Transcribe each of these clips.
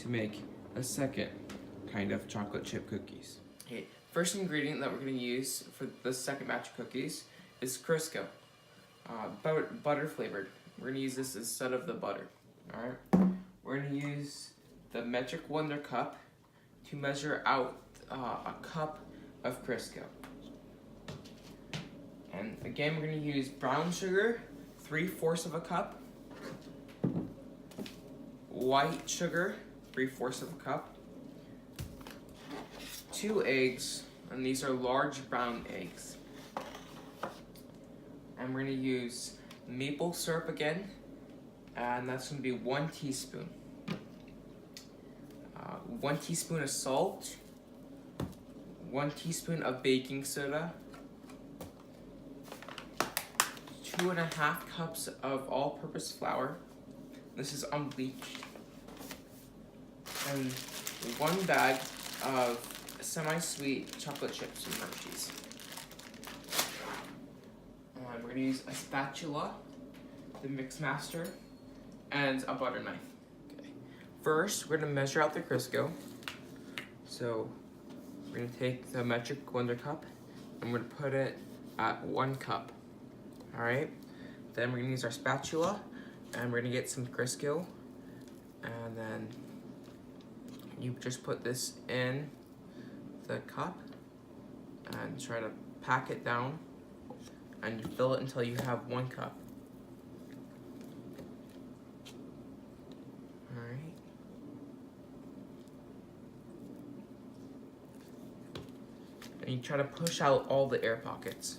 to make a second kind of chocolate chip cookies. Okay, first ingredient that we're going to use for the second batch of cookies is Crisco, butter flavored. We're going to use this instead of the butter. Alright, we're going to use the metric Wonder Cup to measure out a cup of Crisco. And again, we're going to use brown sugar, 3/4 of a cup, white sugar, 3/4 of a cup, 2 eggs, and these are large brown eggs. And we're going to use maple syrup again, and that's going to be 1 teaspoon. 1 teaspoon of salt, 1 teaspoon of baking soda, 2.5 cups of all-purpose flour. This is unbleached. And 1 bag of semi-sweet chocolate chips and munchies. And we're gonna use a spatula, the mix master, and a butter knife. Okay. First, we're gonna measure out the Crisco. So we're gonna take the metric Wonder Cup and we're gonna put it at 1 cup. All right. Then we're gonna use our spatula and we're gonna get some Crisco, and then you just put this in the cup and try to pack it down, and you fill it until you have 1 cup. All right. And you try to push out all the air pockets.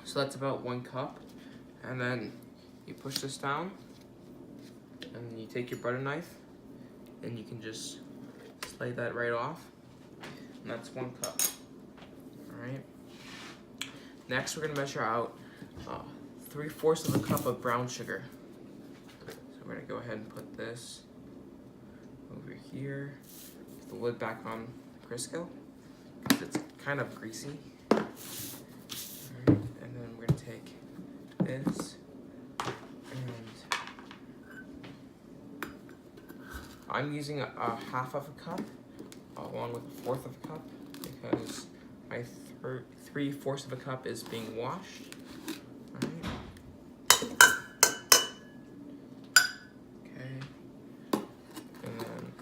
So that's about 1 cup, and then you push this down, and then you take your butter knife, and you can just slide that right off, and that's 1 cup. All right. Next, we're gonna measure out 3/4 of a cup of brown sugar. So we're gonna go ahead and put this over here, put the lid back on the Crisco, because it's kind of greasy. Take this, and I'm using a 1/2 of a cup along with 1/4 of a cup because my 3/4 of a cup is being washed. All right. Okay, and then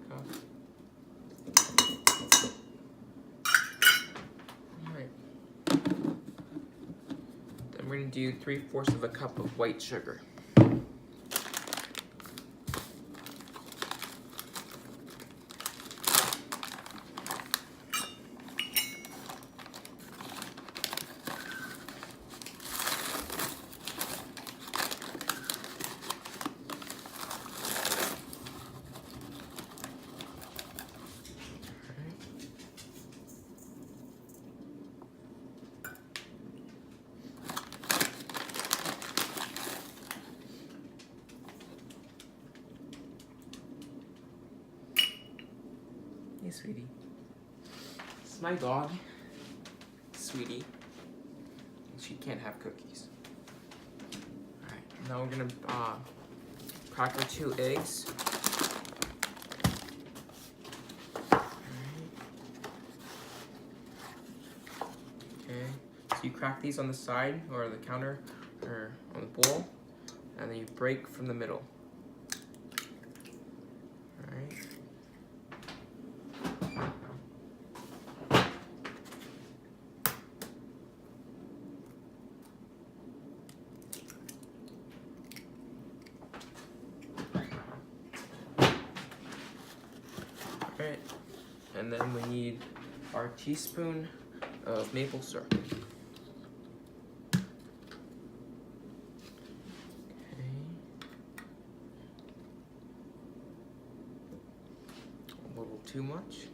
cup. We're going to do 3/4 of a cup of white sugar. Hey, sweetie. This is my dog, Sweetie. She can't have cookies. Alright, now we're gonna crack our 2 eggs. Okay, so you crack these on the side or the counter or on the bowl, and then you break from the middle. Alright. Alright, and then we need our teaspoon of maple syrup. Okay. A little too much,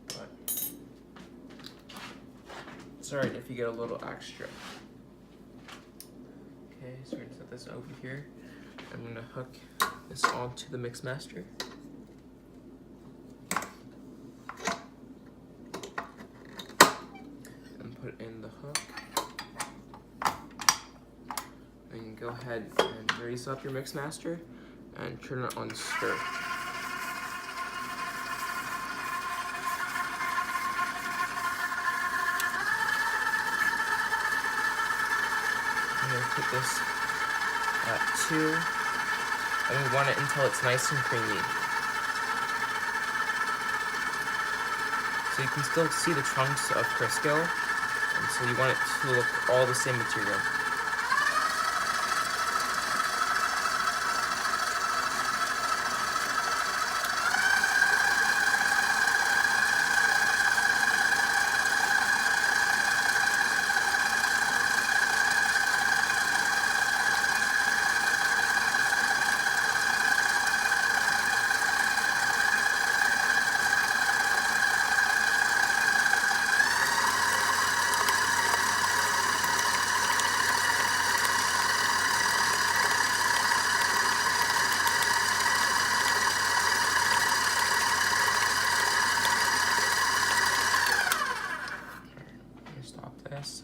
but it's alright if you get a little extra. Okay, so we're gonna set this over here. I'm gonna hook this onto the Mixmaster. And put it in the hook. And go ahead and raise up your Mixmaster and turn it on stir. I'm gonna put this at 2, and we want it until it's nice and creamy. So you can still see the chunks of Crisco, and so you want it to look all the same material.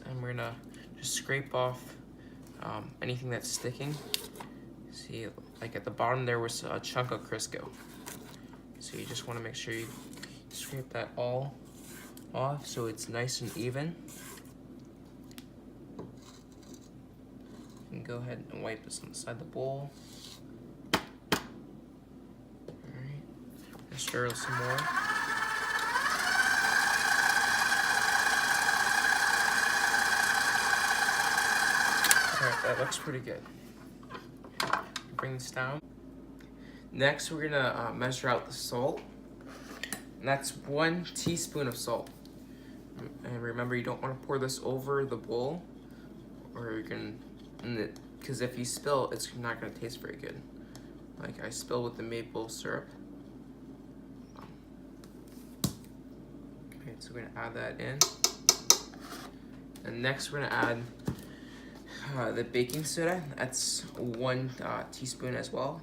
And we're gonna just scrape off anything that's sticking. See, like at the bottom there was a chunk of Crisco. So you just want to make sure you scrape that all off so it's nice and even. You can go ahead and wipe this on the side of the bowl. Alright, stir it some more. Alright, that looks pretty good. Bring this down. Next, we're gonna measure out the salt. And that's 1 teaspoon of salt. And remember, you don't want to pour this over the bowl, or you're gonna, because if you spill, it's not gonna taste very good. Like I spilled with the maple syrup. Okay, so we're gonna add that in. And next, we're gonna add the baking soda. That's 1 teaspoon as well.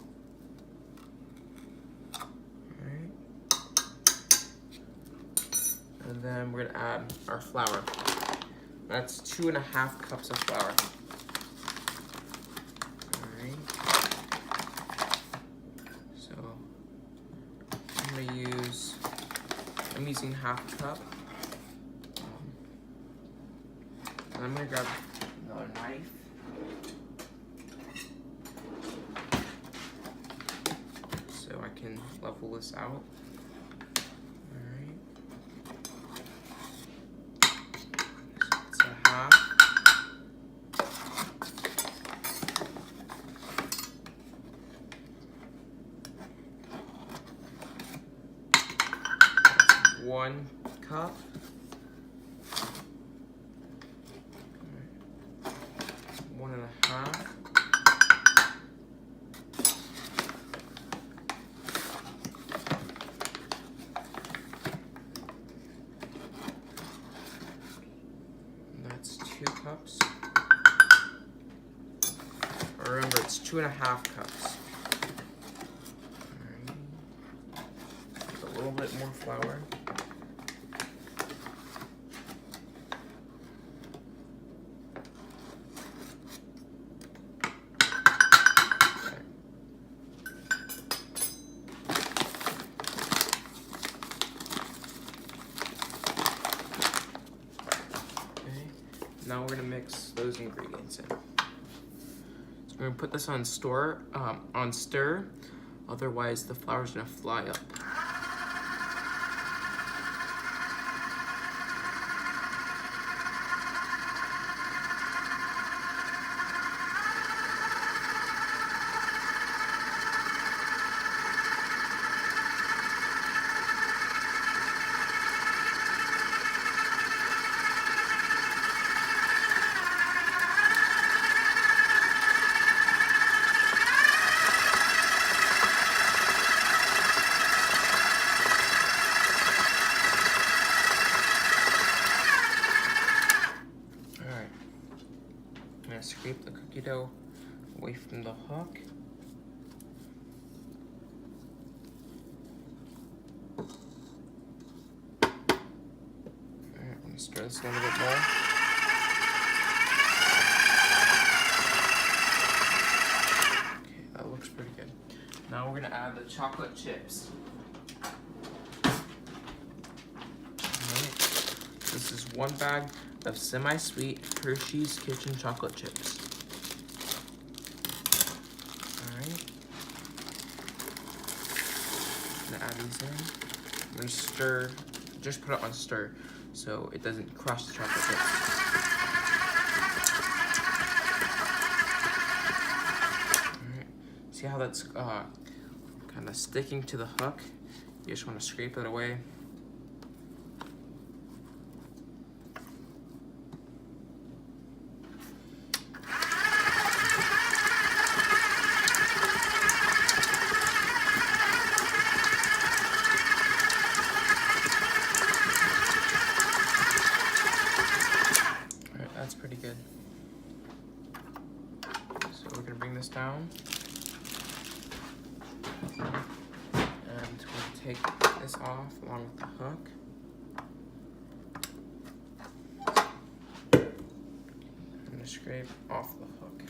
Alright. And then we're gonna add our flour. That's 2.5 cups of flour. Alright. So I'm using 1/2 cup. And I'm gonna grab another knife. So I can level this out. Alright. So it's a 1/2. That's 1 cup. 1.5. That's 2 cups. Remember, it's 2.5 cups. Alright. A little bit more flour. Now we're gonna mix those ingredients in. So we're gonna put this on stir, otherwise the flour's gonna fly up. Crisco away from the hook. Alright, I'm gonna stir this a little bit more. Okay, that looks pretty good. Now we're gonna add the chocolate chips. Alright, this is 1 bag of semi-sweet Hershey's Kitchen chocolate chips. Alright. I'm gonna add these in. I'm gonna stir, just put it on stir so it doesn't crush the chocolate chips. Alright. See how that's kind of sticking to the hook? You just want to scrape it away. That's pretty good. So we're gonna bring this down. And we'll take this off along with the hook. I'm gonna scrape off the hook.